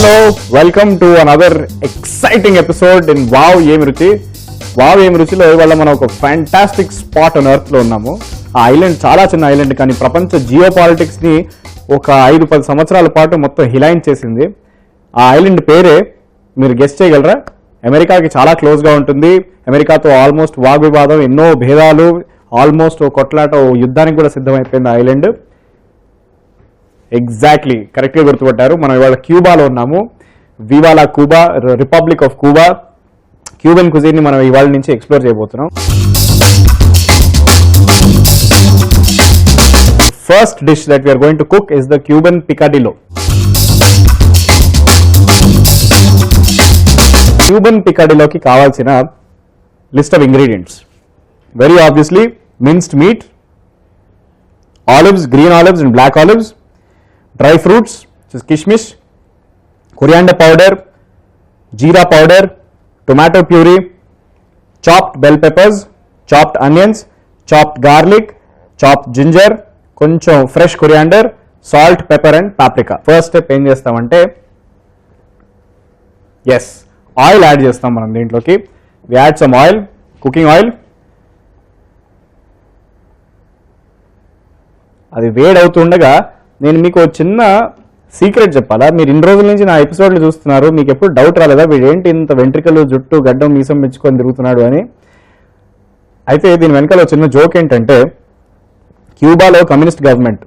Hello, welcome to another exciting episode in Wow Em Ruchi. Wow Em Ruchiలో ఇవాళ మనం ఒక fantastic spot on earth లో ఉన్నాము. ఆ ఐలాండ్ చాలా చిన్న ఐలాండ్, కానీ ప్రపంచ జియో పాలిటిక్స్ ని ఒక 5-10 సంవత్సరాల పాటు మొత్తం హిలైన్ చేసింది. ఆ ఐలాండ్ పేరే మీరు గెస్ చేయగలరా? అమెరికాకి చాలా క్లోజ్ గా ఉంటుంది. అమెరికాతో ఆల్మోస్ట్ వాగ్వివాదం, ఎన్నో భేదాలు, ఆల్మోస్ట్ కొట్లాట, యుద్ధానికి కూడా సిద్ధమైపోయింది ఆ ఐలాండ్. ఎగ్జాక్ట్లీ కరెక్ట్గా గుర్తుపట్టారు. మనం ఇవాళ క్యూబాలో ఉన్నాము. వివాలా Cuba, republic of Cuba. Cuban cuisine ని మనం ఇవాళ నుంచి ఎక్స్ప్లోర్ చేయబోతున్నాం. First dish that we are going to cook is the Cuban picadillo. Cuban పికాడిలోకి కావాల్సిన list of ingredients. Very obviously minced meat, olives, green olives and black olives, dry fruits, which is kishmish, coriander powder, jeera powder, tomato puree, chopped bell peppers, chopped onions, chopped garlic, chopped ginger, కొంచెం fresh coriander, salt, pepper and paprika. First step ఏం చేస్తామంటే oil add చేస్తాం మనం దీంట్లోకి. we add some oil, cooking oil. అది వేడి అవుతుండగా నేను మీకు చిన్న సీక్రెట్ చెప్పాలా? మీరు ఇన్ని రోజుల నుంచి నా ఎపిసోడ్లు చూస్తున్నారు, మీకు ఎప్పుడు డౌట్ రాలేదా వీడేంటి ఇంత వెంట్రికలు, జుట్టు, గడ్డం, మీసం మెచ్చుకొని తిరుగుతున్నాడు అని? అయితే దీని వెనకాల చిన్న జోక్ ఏంటంటే, క్యూబాలో కమ్యూనిస్ట్ గవర్నమెంట్,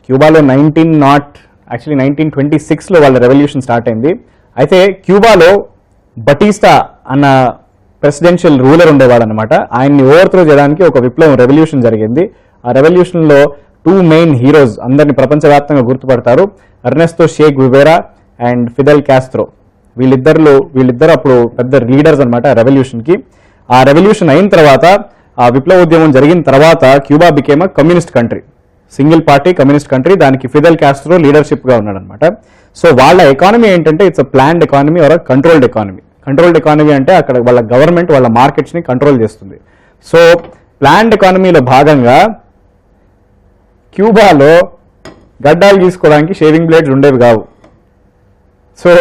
క్యూబాలో 1926లో వాళ్ళ రెవల్యూషన్ స్టార్ట్ అయింది. అయితే క్యూబాలో బటిస్టా అన్న ప్రెసిడెన్షియల్ రూలర్ ఉండేవాడు అనమాట. ఆయన్ని ఓవర్త్రో చేయడానికి ఒక విప్లవం, రెవల్యూషన్ జరిగింది. ఆ రెవల్యూషన్లో 2 మెయిన్ హీరోస్ అందరినీ ప్రపంచవ్యాప్తంగా గుర్తుపడతారు, ఎర్నెస్టో షే గువేరా అండ్ ఫిడెల్ కాస్ట్రో. వీళ్ళిద్దరు అప్పుడు పెద్ద లీడర్స్ అనమాట రెవల్యూషన్కి. ఆ రెవల్యూషన్ అయిన తర్వాత, ఆ విప్లవోద్యమం జరిగిన తర్వాత Cuba became a communist country, single party communist country. దానికి ఫిడెల్ కాస్ట్రో లీడర్షిప్గా ఉన్నాడు అనమాట. సో వాళ్ళ ఎకానమీ ఏంటంటే it's a planned economy are controlled economy. Controlled economy అంటే అక్కడ వాళ్ళ గవర్నమెంట్ వాళ్ళ మార్కెట్స్ని కంట్రోల్ చేస్తుంది. సో ప్లాన్డ్ ఎకానమీలో భాగంగా క్యూబాలో గడ్డాలు గీసుకోవడానికి షేవింగ్ బ్లేడ్స్ ఉండేవి కావు. సో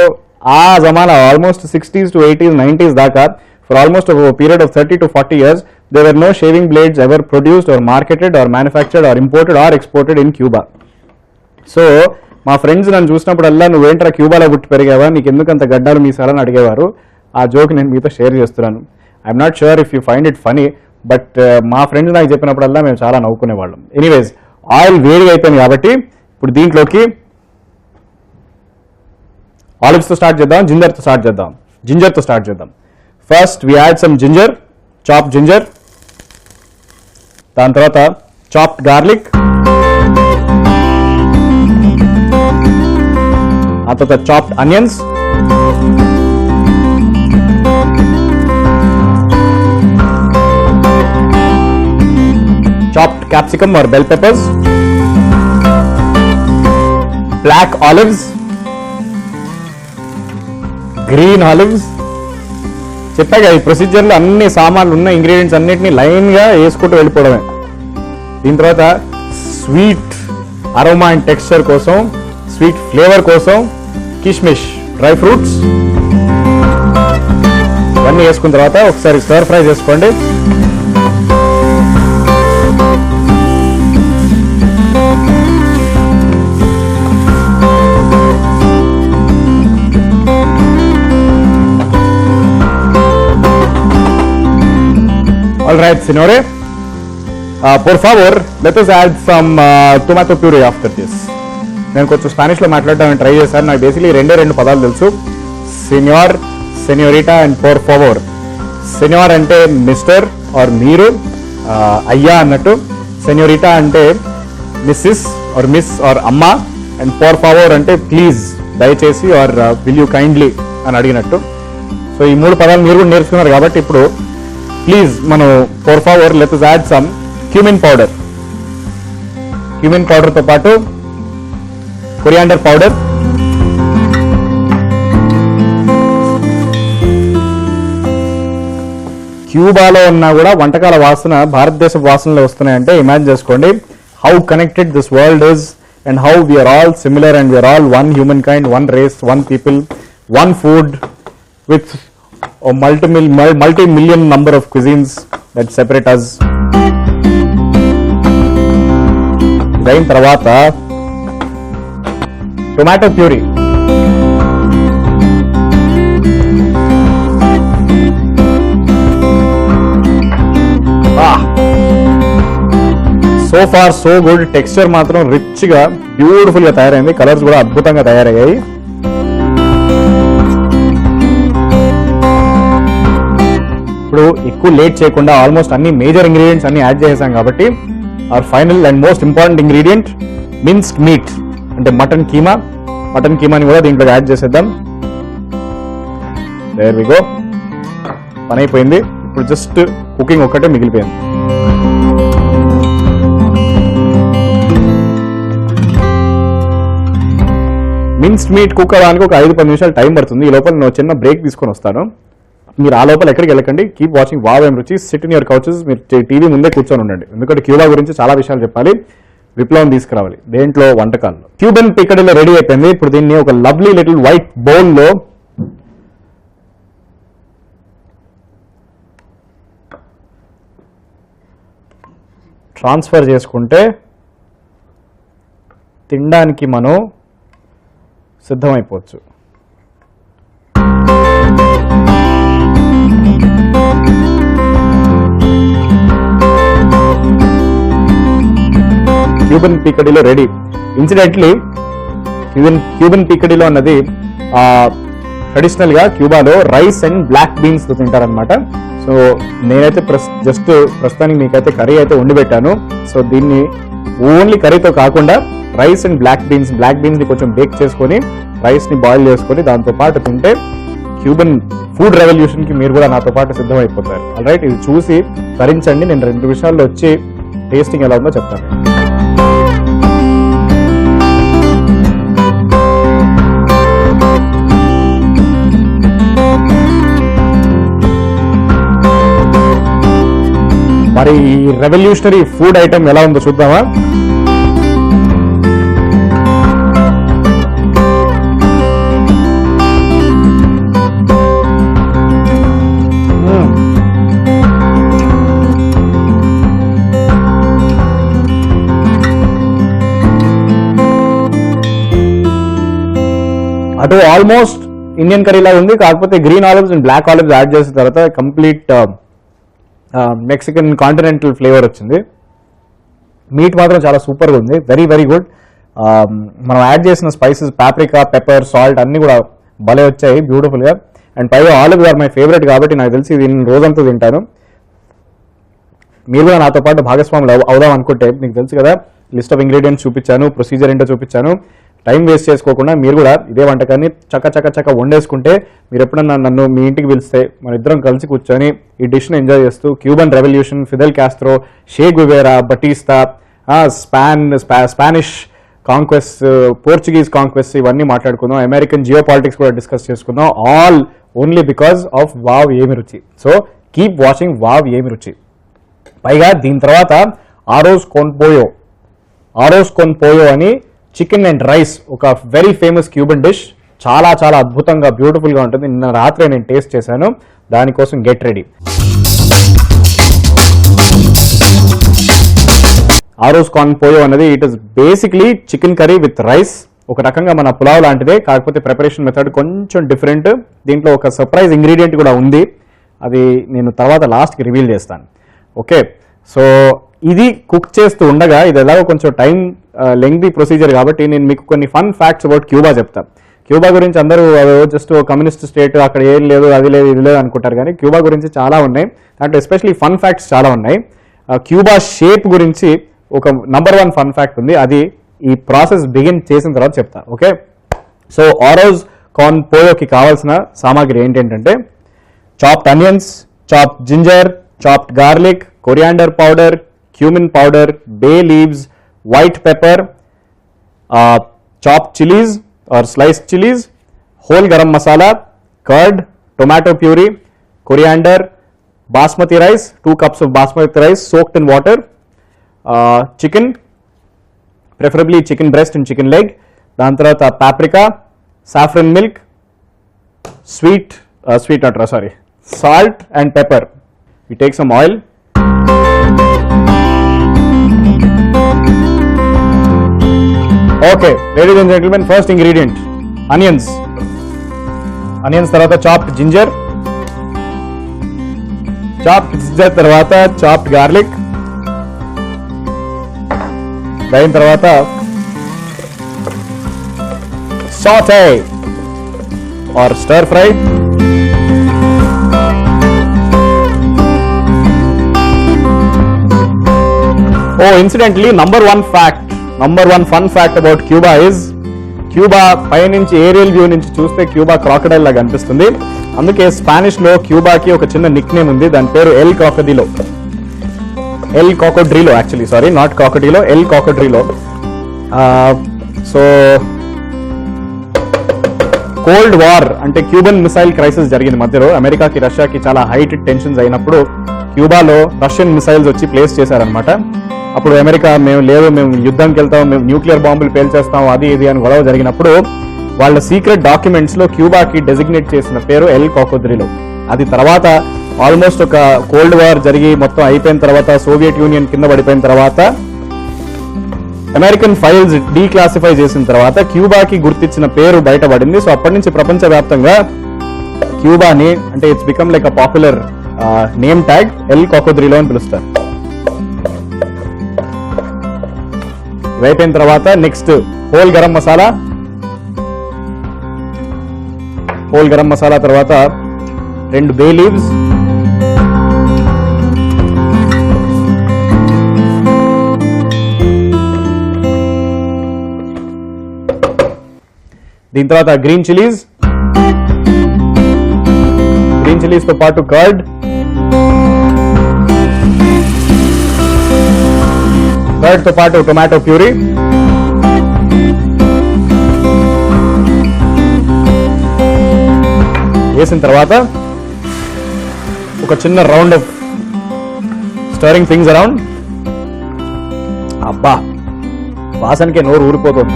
ఆ జమానా almost 60s to 80s, 90s దాకా, for almost period of 30 to 40 years, there were no shaving blades ever produced or marketed or manufactured or imported or exported in Cuba. So మా friends నన్ను చూసినప్పుడల్లా, నువ్వేంట్రా క్యూబాలో పుట్టి పెరిగావా, నీకు ఎందుకంత గడ్డాలు మీసాలని అడిగేవారు. ఆ జోక్ నేను మీతో షేర్ చేస్తున్నాను. I'm not sure if you find it funny, but మా ఫ్రెండ్స్ నాకు చెప్పినప్పుడల్లా మేము చాలా నవ్వుకునేవాళ్ళం. ఎనీవేస్, ఆయిల్ వేడిగా అయిపోయింది కాబట్టి ఇప్పుడు దీంట్లోకి ఆలివ్స్తో స్టార్ట్ చేద్దాం, జింజర్తో స్టార్ట్ చేద్దాం. First we add some ginger, chopped ginger. దాని తర్వాత చాప్డ్ గార్లిక్, ఆ తర్వాత chopped onions, chopped capsicum or bell peppers, black olives, green olives. చెప్పాక ఈ ప్రొసీజర్లో అన్ని సామాన్లు ఉన్న ఇంగ్రీడియంట్స్ అన్నిటిని లైన్గా వేసుకుంటూ వెళ్ళిపోవడమే. దీని తర్వాత స్వీట్ అరోమా అండ్ టెక్స్చర్ కోసం, స్వీట్ ఫ్లేవర్ కోసం కిష్మిష్, డ్రై ఫ్రూట్స్ ఇవన్నీ వేసుకున్న తర్వాత ఒకసారి స్టర్ ఫ్రై చేసుకోండి. All right, signore. Por favor, let us add some tomato puree after this. నేను కొంచెం స్పానిష్లో మాట్లాడడానికి ట్రై చేశాను. నాకు బేసిక్లీ రెండు పదాలు తెలుసు, సినియోర్, సెనియోరిటా అండ్ పోర్ ఫావోర్. సెనియోర్ అంటే మిస్టర్ ఆర్ మీరు, అయ్యా అన్నట్టు. సెనియోరిటా అంటే మిస్సిస్ ఆర్ మిస్ ఆర్ అమ్మ. అండ్ పోర్ ఫావోర్ అంటే ప్లీజ్, దయచేసి, ఆర్ విల్ యూ కైండ్లీ అని అడిగినట్టు. సో ఈ 3 పదాలు మీరు కూడా నేర్చుకున్నారు కాబట్టి ఇప్పుడు ప్లీజ్ మనం పోర్ ఫావర్ let us add some cumin powder. Cumin పౌడర్తో పాటు కొరియాండర్ పౌడర్, క్యూబాలో ఉన్నా కూడా వంటకాల వాసన భారతదేశ వాసనలో వస్తున్నాయంటే ఇమాజిన్ చేసుకోండి how connected this world is and how we are all similar and we are all one humankind, one race, one people. one food with a multi-million number of cuisines that separate us. Then తర్వాత tomato puree. So far so good. Texture మాత్రం rich గా beautiful గా తయారైంది. Colours కూడా అద్భుతంగా తయారయ్యాయి. ఇప్పుడు ఎక్కువ లేట్ చేయకుండా ఆల్మోస్ట్ అన్ని మేజర్ ఇంగ్రీడియంట్స్ అన్ని యాడ్ చేసాం కాబట్టి our final and most important ingredient minced meat అంటే మటన్ కీమాని కూడా దీంట్లో యాడ్ చేసేద్దాం. There we go. పని అయిపోయింది. ఇప్పుడు జస్ట్ కుకింగ్ ఒక్కటే మిగిలిపోయింది. మిన్స్డ్ మీట్ కుక్ అవ్వడానికి ఒక 5-10 నిమిషాలు టైం పడుతుంది. ఈ లోపల నేను చిన్న బ్రేక్ తీసుకొని వస్తాను. మీరు ఆ లోపల ఎక్కడికి వెళ్ళకండి. కీప్ వాచింగ్ వావ్ ఏం రుచి. SIT in your couches. మీరు టీవీ ముందే కూర్చొని ఉండండి. ఎందుకంటే క్యూబా గురించి చాలా విషయాలు చెప్పాలి, విప్లవం తీసుకురావాలి. దేంట్లో? వంటకాల్లో. క్యూబన్ పికడీలో రెడీ అయిపోయింది. ఇప్పుడు దీన్ని ఒక లవ్లీ లిటిల్ వైట్ బౌల్లో ట్రాన్స్ఫర్ చేసుకుంటే తినడానికి మనం సిద్ధమైపోవచ్చు. Cuban picadillo ready. Incidentally Cuban picadillo అన్నది ట్రెడిషనల్ గా క్యూబాలో రైస్ అండ్ బ్లాక్ బీన్స్ తో తింటారనమాట. సో నేనైతే జస్ట్ ప్రస్తుతానికి మీకైతే కర్రీ అయితే వండి పెట్టాను. సో దీన్ని ఓన్లీ కర్రీతో కాకుండా రైస్ అండ్ బ్లాక్ బీన్స్ ని కొంచెం బేక్ చేసుకొని రైస్ ని బాయిల్ చేసుకొని దాంతో పాటు తింటే క్యూబన్ ఫుడ్ రెవల్యూషన్ కి మీరు కూడా నాతో పాటు సిద్ధమైపోతారు. ఆల్రైట్, ఇది చూసి తరించండి. నేను 2 నిమిషాల్లో వచ్చి టేస్టింగ్ ఎలా ఉందో చెప్తాను. మరి ఈ రెవల్యూషనరీ ఫుడ్ ఐటమ్ ఎలా ఉందో చూద్దామా? అటు ఆల్మోస్ట్ ఇండియన్ కర్రీ లాగా ఉంది. కాకపోతే green olives and black olives add చేసిన తర్వాత కంప్లీట్ మెక్సికన్ కాంటినెంటల్ ఫ్లేవర్ వచ్చింది. మీట్ మాత్రం చాలా సూపర్గా ఉంది. Very very good. మనం యాడ్ చేసిన స్పైసెస్ పాప్రికా, పెప్పర్, సాల్ట్ అన్నీ కూడా భలే వచ్చాయి బ్యూటిఫుల్గా. అండ్ పైగా ఆలివ్ ఆర్ మై ఫేవరెట్ కాబట్టి నాకు తెలిసి దీన్ని రోజంతా తింటాను. మీరు కూడా నాతో పాటు భాగస్వాములు అవుదాం అనుకుంటే మీకు తెలుసు కదా, లిస్ట్ ఆఫ్ ఇంగ్రీడియంట్స్ చూపించాను, ప్రొసీజర్ ఏంటో చూపించాను. టైం వేస్ట్ చేసుకోకుండా మీరు కూడా ఇదే వంటకాన్ని చక్క వండేసుకుంటే మీరు ఎప్పుడన్నా నన్ను మీ ఇంటికి పిలిస్తే మన ఇద్దరం కలిసి కూర్చొని ఈ డిష్ని ఎంజాయ్ చేస్తూ Cuban revolution, Fidel Castro, Che Guevara, Batista, Spanish conquest, Portuguese conquest ఇవన్నీ మాట్లాడుకుందాం. అమెరికన్ జియో పాలిటిక్స్ కూడా డిస్కస్ చేసుకుందాం. All only because of wow ఏమి రుచి. సో కీప్ వాచింగ్ వావ్ ఏమి రుచి. పైగా దీని తర్వాత ఆరోస్ కొన్ పోయో అని చికెన్ అండ్ రైస్, ఒక వెరీ ఫేమస్ క్యూబన్ డిష్. చాలా చాలా అద్భుతంగా బ్యూటిఫుల్గా ఉంటుంది. నిన్న రాత్రి నేను టేస్ట్ చేశాను. దానికోసం గెట్ రెడీ. ఆరోస్ కార్న్ పోయో అనేది it is basically chicken curry with rice. ఒక రకంగా మన పులావ్ లాంటిదే, కాకపోతే ప్రిపరేషన్ మెథడ్ కొంచెం డిఫరెంట్. దీంట్లో ఒక సర్ప్రైజ్ ఇంగ్రీడియంట్ కూడా ఉంది. అది నేను తర్వాత లాస్ట్కి రివీల్ చేస్తాను. ఓకే, సో ఇది కుక్ చేస్తూ ఉండగా ఇది ఎలాగో కొంచెం టైం లెంగ్తీ ప్రొసీజర్ కాబట్టి నేను మీకు కొన్ని ఫన్ ఫ్యాక్ట్స్ అబౌట్ క్యూబా చెప్తాను. క్యూబా గురించి అందరూ జస్ట్ కమ్యూనిస్ట్ స్టేట్, అక్కడ ఏం లేదు, అది లేదు, ఇది లేదు అనుకుంటారు. కానీ క్యూబా గురించి చాలా ఉన్నాయి. దాంట్లో ఎస్పెషలీ ఫన్ ఫ్యాక్ట్స్ చాలా ఉన్నాయి. క్యూబా షేప్ గురించి ఒక నంబర్ 1 ఫన్ ఫ్యాక్ట్ ఉంది. అది ఈ ప్రాసెస్ బిగిన్ చేసిన తర్వాత చెప్తా. ఓకే, సో ఆరోస్ కార్న్ పోయోకి కావాల్సిన సామాగ్రి ఏంటంటే chopped onions, chopped ginger, chopped garlic, coriander powder, cumin powder, bay leaves, white pepper, chopped chilies or sliced chilies, whole garam masala, curd, tomato puree, coriander, basmati rice, 2 cups of basmati rice soaked in water, chicken, preferably chicken breast and chicken leg, dan tarvata paprika, saffron milk, salt and pepper. We take some oil. Okay, ladies and gentlemen, first ingredient, onions. Onions tarvata chopped ginger. Chopped ginger tarvata chopped garlic. Dain tarvata saute or stir fry. Oh, incidentally, number one fun fact about Cuba is Cuba పైనుంచి aerial view నుంచి చూస్తే Cuba crocodile లాగా అనిపిస్తుంది. అందుకే Spanish లో క్యూబాకి ఒక చిన్న Nick name ఉంది, దాని పేరు ఎల్ కాకడిలో. యాక్చువల్లీ సారీ, నాట్ క్రాకడిలో, ఎల్ కాకడిలో. సో కోల్డ్ వార్ అంటే క్యూబన్ మిసైల్ క్రైసిస్ జరిగింది మధ్యలో. అమెరికాకి రష్యాకి చాలా హైట్ టెన్షన్స్ అయినప్పుడు క్యూబాలో రష్యన్ మిసైల్స్ వచ్చి ప్లేస్ చేశారనమాట. అప్పుడు అమెరికా మేము యుద్ధంకి వెళ్తాం, మేము న్యూక్లియర్ బాంబులు పేల్చేస్తాం, అది ఇది అని గొడవ జరిగినప్పుడు వాళ్ళ సీక్రెట్ డాక్యుమెంట్స్ లో క్యూబాకి డెసిగ్నేట్ చేసిన పేరు ఎల్ కాకడిలో. అది తర్వాత ఆల్మోస్ట్ ఒక కోల్డ్ వార్ జరిగి మొత్తం అయిపోయిన తర్వాత, సోవియట్ యూనియన్ కింద పడిపోయిన తర్వాత, అమెరికన్ ఫైల్స్ డీక్లాసిఫై చేసిన తర్వాత క్యూబాకి గుర్తించిన పేరు బయటపడింది. సో అప్పటి నుంచి ప్రపంచవ్యాప్తంగా క్యూబాని అంటే it's become like a popular name tag, ఎల్ కాకడిలో అని పిలుస్తారు. అయిపోయిన తర్వాత నెక్స్ట్ హోల్ గరం మసాలా తర్వాత 2 బే లీవ్స్, దీని తర్వాత గ్రీన్ చిల్లీస్ తో పాటు కర్డ్, తో పాటు టొమాటో ప్యూరీ, వేసిన తర్వాత ఒక చిన్న round of stirring things around. అబ్బా, వాసనకే నోరు ఊరిపోతుంది.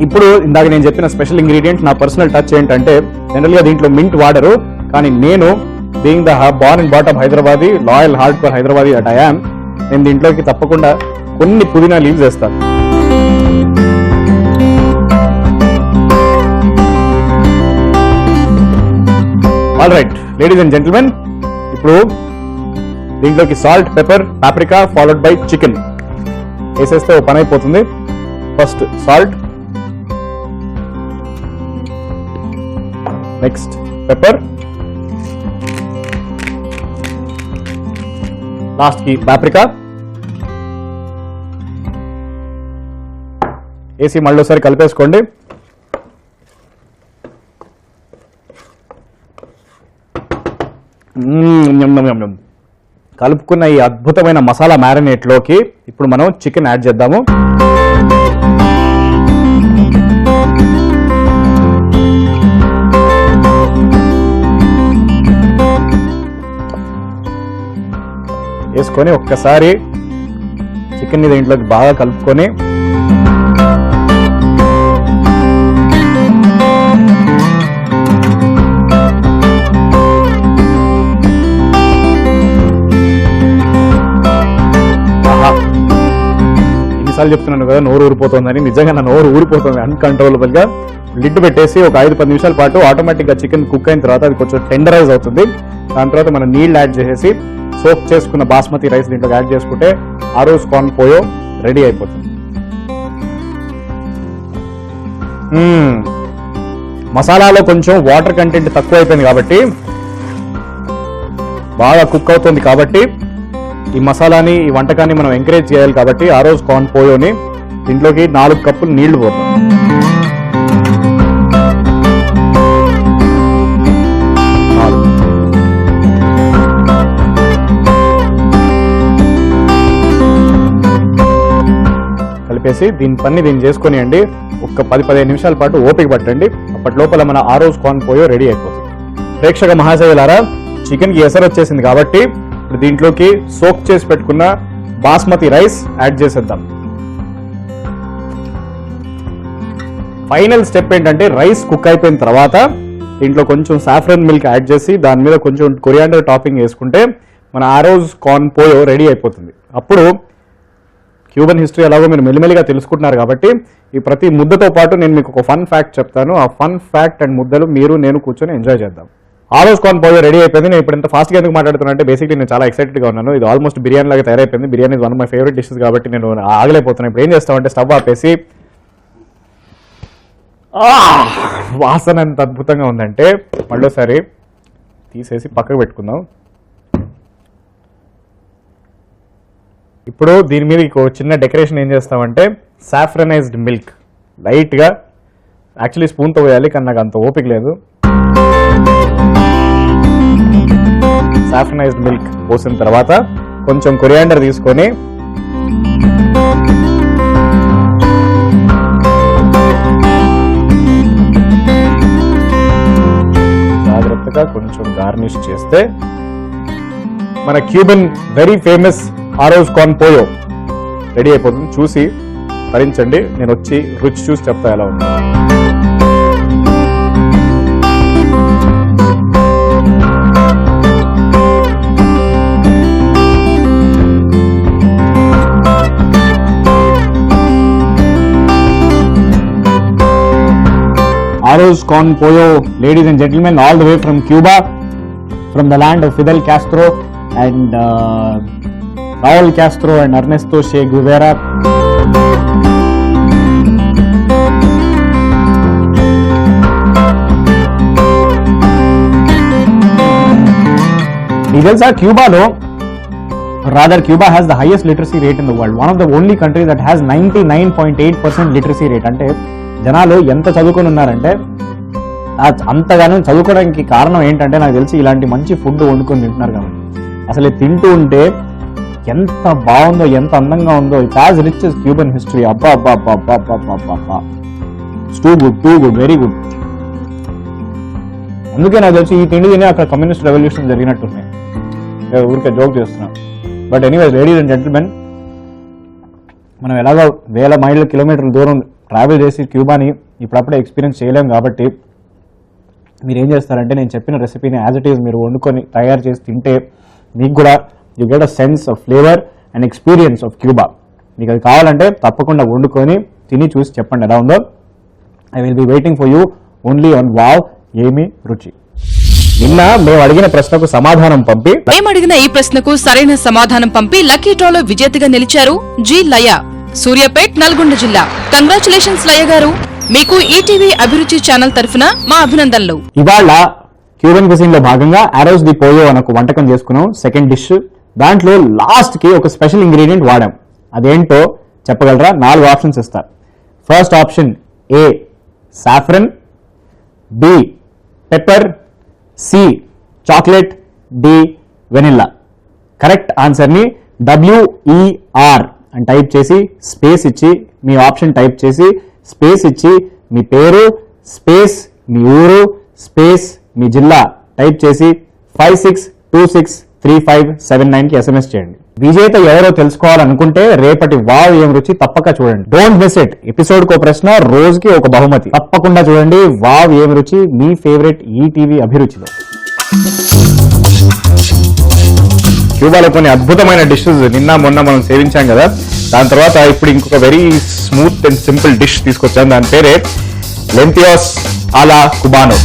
ఇప్పుడు ఇందాక నేను చెప్పిన స్పెషల్ ఇంగ్రీడియంట్, నా పర్సనల్ టచ్ ఏంటంటే జనరల్ గా దీంట్లో మింట్ వాడరు, కానీ నేను being the born and bottom Hyderabadi, loyal hardcore Hyderabadi at I am, నేను దీంట్లోకి తప్పకుండా కొన్ని పుదీనా లీవ్స్ వేస్తాను. All right ladies and gentlemen, ఇప్పుడు దీంట్లోకి salt, pepper, paprika followed by chicken వేసేస్తే ఓ పని అయిపోతుంది. First salt, next pepper, last కి పాప్రికా వేసి మళ్ళీ ఒకసారి కలిపేసుకోండి. కలుపుకున్న ఈ అద్భుతమైన మసాలా మ్యారినేట్ లోకి ఇప్పుడు మనం చికెన్ యాడ్ చేద్దాము. వేసుకొని ఒక్కసారి చికెన్ దీంట్లోకి బాగా కలుపుకొని ఎన్నిసార్లు చెప్తున్నాను కదా నోరు ఊరిపోతుందని, నిజంగా నా నోరు ఊరిపోతుంది అన్కంట్రోలబుల్ గా. లిడ్ పెట్టేసి ఒక 5-10 నిమిషాల పాటు ఆటోమేటిక్ గా చికెన్ కుక్ అయిన తర్వాత అది కొంచెం టెండరైజ్ అవుతుంది. దాని తర్వాత మనం నీళ్ళు యాడ్ చేసేసి సోక్ చేసుకున్న బాస్మతి రైస్ దీంట్లో యాడ్ చేసుకుంటే ఆరోజ్ కార్న్ పోయో రెడీ అయిపోతుంది. మసాలాలో కొంచెం వాటర్ కంటెంట్ తక్కువ అయిపోయింది కాబట్టి, బాగా కుక్ అవుతుంది కాబట్టి ఈ మసాలాని, ఈ వంటకాన్ని మనం ఎంకరేజ్ చేయాలి కాబట్టి ఆరోజ్ కార్న్ పోయోని దీంట్లోకి 4 కప్పులు నీళ్లు పోతాం. కలిపేసి దీన్ని చేసుకొని అండి ఒక 10-15 నిమిషాల పాటు ఓపిక పట్టండి. అప్పటి లోపల మన ఆరోజ్ కార్న్ పోయో రెడీ అయిపోతుంది. ప్రేక్షక మహాశయులారా, చికెన్ కి ఎసరు వచ్చేసింది కాబట్టి ఇప్పుడు దీంట్లోకి సోక్ చేసి పెట్టుకున్న బాస్మతి రైస్ యాడ్ చేసేద్దాం. ఫైనల్ స్టెప్ ఏంటంటే రైస్ కుక్ అయిపోయిన తర్వాత దీంట్లో కొంచెం సాఫ్రన్ మిల్క్ యాడ్ చేసి దాని మీద కొంచెం కొరియాండర్ టాపింగ్ వేసుకుంటే మన ఆరోజ్ కార్న్ పోయో రెడీ అయిపోతుంది. అప్పుడు క్యూబన్ హిస్టరీ ఎలాగో మీరు మెల్లిమెల్లిగా తెలుసుకుంటున్నారు కాబట్టి ఈ ప్రతి ముద్దతో పాటు నేను మీకు ఒక ఫన్ ఫ్యాక్ట్ చెప్తాను. ఆ ఫన్ ఫ్యాక్ట్ అండ్ ముద్దలు నేను కూర్చొని ఎంజాయ్ చేద్దాం. ఆరోజ్ కార్న్ పోయో రెడీ అయిపోయింది. నేను ఇప్పుడు ఇంత ఫాస్ట్గా ఎందుకు మాట్లాడుతున్నా అంటే బేసిక్లీ నేను చాలా ఎక్సైటెడ్గా ఉన్నాను. ఇది ఆల్మోస్ట్ బిర్యానీ లాగా తయారైపోయింది. Biryani one of my favourite dishes కాబట్టి నేను ఆగలేకపోతున్నాను. ఇప్పుడు ఏం చేస్తామంటే స్టవ్ ఆపేసి వాసన ఎంత అద్భుతంగా ఉందంటే మళ్ళీసారి తీసేసి పక్కకు పెట్టుకుందాం. ఇప్పుడు దీని మీద ఇంకో చిన్న డెకరేషన్ ఏం చేస్తామంటే సాఫ్రనైజ్డ్ మిల్క్ లైట్గా, యాక్చువల్లీ స్పూన్తో పోయాలి కానీ నాకు అంత ఓపిక లేదు. సాఫ్రనైజ్డ్ మిల్క్ పోసిన తర్వాత కొంచెం కొరియాండర్ తీసుకొని జాగ్రత్తగా కొంచెం గార్నిష్ చేస్తే మన క్యూబన్ వెరీ ఫేమస్ ఆరోజ్ కార్న్ పోయో రెడీ అయిపోతుంది. చూసి భరించండి, నేను వచ్చి రుచి చూసి చెప్తా ఎలా ఉంది. Arroz corn pollo, ladies and gentlemen, all the way from Cuba, from the land of Fidel Castro and Raul Castro and Ernesto Che Guevara. మీకు తెలుసా క్యూబాలో Cuba has the highest literacy rate in the world. One of the only countries that has 99.8% literacy rate. అంటే జనాలు ఎంత చదువుకొని ఉన్నారంటే అంతగానో చదువుకోవడానికి కారణం ఏంటంటే నాకు తెలిసి ఇలాంటి మంచి ఫుడ్ వండుకొని తింటున్నారు కాబట్టి. అసలు తింటూ ఉంటే ఎంత బాగుందో, ఎంత అందంగా ఉందో. It's as rich as Cuban history. అబ్బా అబ్బా అబ్బా అబ్బా అబ్బా అబ్బా అబ్బా, టూ గుడ్, వెరీ గుడ్. అందుకే నాకు తెలిసి ఈ తిండి తినే అక్కడ కమ్యూనిస్ట్ రెవల్యూషన్ జరిగినట్టున్నాయి. ఊరికే జోక్ చేస్తున్నాను. But anyways, ladies and gentlemen, మనం ఎలాగో వేల మైళ్ళ కిలోమీటర్ల దూరం ట్రావెల్ చేసి క్యూబాని ఇప్పుడప్పుడే ఎక్స్పీరియన్స్ చేయలేం కాబట్టి మీరు ఏం చేస్తారంటే నేను చెప్పిన రెసిపీని యాజ్ ఇట్ ఈజ్ మీరు వండుకొని తయారు చేసి తింటే మీకు కూడా you get a sense of flavour and experience of Cuba. మీకు అది కావాలంటే తప్పకుండా వండుకొని తిని చూసి చెప్పండి ఎలా ఉందో. I will be waiting for you only on wow ఏమి రుచి. నిన్న మేము అడిగిన ప్రశ్నకు సమాధానం పంపి ఈ ప్రశ్నకు సరైన సమాధానం పంపి లక్కీ డ్రాలో విజేతగా నిలిచారు జి లయ, సూర్యాపేట్, నల్గొండ జిల్లా. కంగ్రాచులేషన్స్ లయ గారు, మీకు ఈటీవీ అభిరుచి ఛానల్ తరఫున మా అభినందనలు. ఇవాళ క్యూబన్ క్యూజిన్ లో భాగంగా ఆరోజ్ ది పోయో అనే ఒక వంటకం చేసుకున్నాం, సెకండ్ డిష్. దాంట్లో లాస్ట్ కి ఒక స్పెషల్ ఇంగ్రీడియంట్ వాడాం. అదేంటో చెప్పగలరా? 4 ఆప్షన్స్ ఇస్తా. First option A saffron, B pepper, C chocolate, D vanilla. Correct ఆన్సర్ని WER అని టైప్ చేసి స్పేస్ ఇచ్చి మీ ఆప్షన్ టైప్ చేసి స్పేస్ ఇచ్చి మీ పేరు స్పేస్ మీ ఊరు స్పేస్ మీ జిల్లా టైప్ చేసి 56263579కి SMS చేయండి. విజేత ఎవరో తెలుసుకోవాలనుకుంటే రేపటి వావ్ ఏం రుచి తప్పక చూడండి. Don't miss it. ఎపిసోడ్ కో ప్రశ్న, రోజుకి ఒక బహుమతి. తప్పకుండా చూడండి వావ్ ఏం రుచి, మీ ఫేవరెట్ ఈటీవీ అభిరుచిలో. క్యూబాలో కొన్ని అద్భుతమైన డిషెస్ నిన్న మొన్న మనం సేవించాం కదా. దాని తర్వాత ఇప్పుడు ఇంకొక very smooth and simple dish తీసుకొచ్చాను. దాని పేరే లెంటియోస్ ఆలా కుబానో.